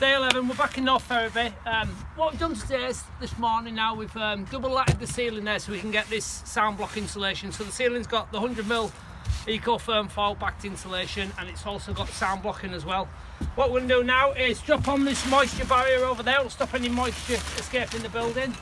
Day 11, we're back in North Ferriby. What we've done today is, this morning now, we've double latted the ceiling there so we can get this sound block insulation. So the ceiling's got the 100mm eco-firm foil backed insulation, and it's also got sound blocking as well. What we're going to do now is drop on this moisture barrier over there. It'll stop any moisture escaping the building.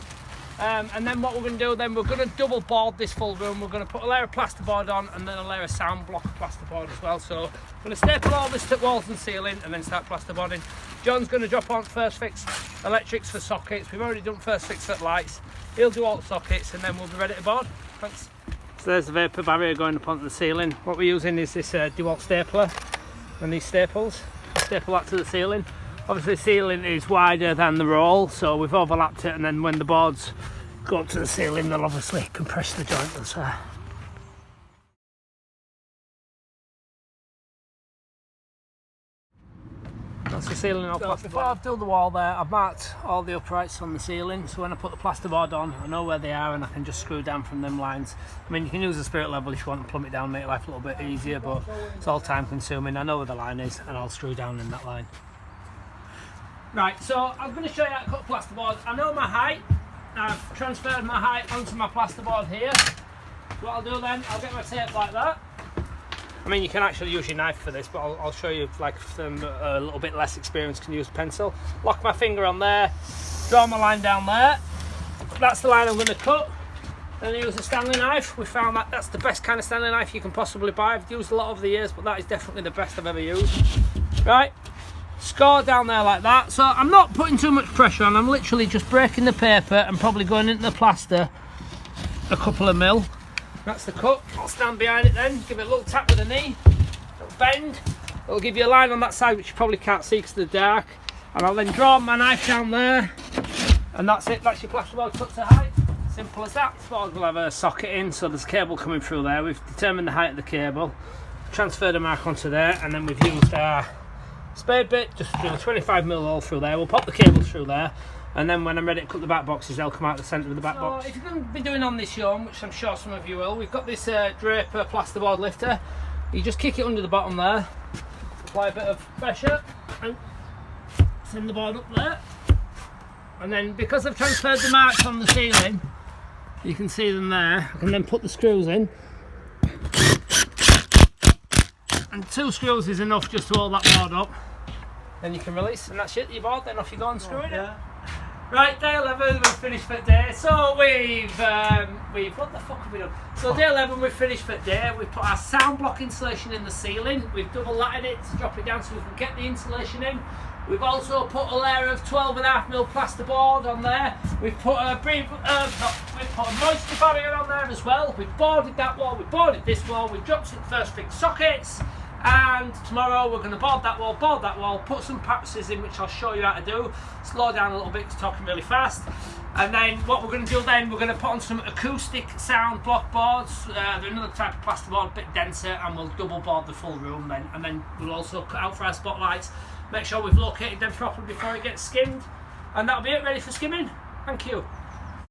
And then what we're going to do, then we're going to double board this full room. We're going to put a layer of plasterboard on and then a layer of sound block plasterboard as well. So we're going to staple all this to walls and ceiling and then start plasterboarding. John's going to drop on first fix electrics for sockets. We've already done first fix for lights. He'll do all the sockets and then we'll be ready to board. Thanks. So there's the vapour barrier going up onto the ceiling. What we're using is this DeWalt stapler and these staples. Staple that to the ceiling. Obviously the ceiling is wider than the roll, so we've overlapped it, and then when the boards go up to the ceiling they'll obviously compress the joint that's there. That's the ceiling all plasterboard. Before I've done the wall there, I've marked all the uprights on the ceiling, so when I put the plasterboard on I know where they are and I can just screw down from them lines. I mean, you can use the spirit level if you want to plumb it down, make life a little bit easier, but it's all time consuming. I know where the line is and I'll screw down in that line. Right, so I'm going to show you how to cut plasterboard. I know my height. I've transferred my height onto my plasterboard here. So what I'll do then, I'll get my tape like that. I mean, you can actually use your knife for this, but I'll show you, like, if a little bit less experienced can use a pencil. Lock my finger on there, draw my line down there. That's the line I'm going to cut. Then I use a Stanley knife. We found that that's the best kind of Stanley knife you can possibly buy. I've used a lot over the years, but that is definitely the best I've ever used. Right. Score down there like that. So I'm not putting too much pressure on, I'm literally just breaking the paper and probably going into the plaster a couple of mil. That's the cut. I'll stand behind it then, give it a little tap with the knee, little bend. It'll give you a line on that side which you probably can't see because of the dark. And I'll then draw my knife down there, and that's it, that's your plasterboard cut to height. Simple as that. Board will have a socket in, so there's cable coming through there. We've determined the height of the cable, transferred a mark onto there, and then we've used our spade bit, just do a 25mm hole through there. We'll pop the cables through there, and then when I'm ready to cut the back boxes, they'll come out the centre of the back box. If you're going to be doing on this yawn, which I'm sure some of you will, we've got this Draper plasterboard lifter. You just kick it under the bottom there, apply a bit of pressure, and send the board up there. And then because I've transferred the marks on the ceiling, you can see them there, I can then put the screws in. And 2 screws is enough just to hold that board up. Then you can release, and that's it, your board, then off you go and screw it in. Right, day 11, we've finished for the day. So we've what the fuck have we done? So day 11, we've finished for the day. We've put our sound block insulation in the ceiling. We've double latted it to drop it down so we can get the insulation in. We've also put a layer of 12.5mm plasterboard on there. We've put a moisture barrier on there as well. We've boarded that wall, we've boarded this wall, we've dropped it first fix sockets. And tomorrow we're going to board that wall, put some passes in which I'll show you how to do. Slow down a little bit because I'm talking really fast. And then what we're going to do then, we're going to put on some acoustic sound block boards. They're another type of plasterboard, a bit denser, and we'll double board the full room then. And then we'll also cut out for our spotlights. Make sure we've located them properly before it gets skimmed. And that'll be it, ready for skimming. Thank you.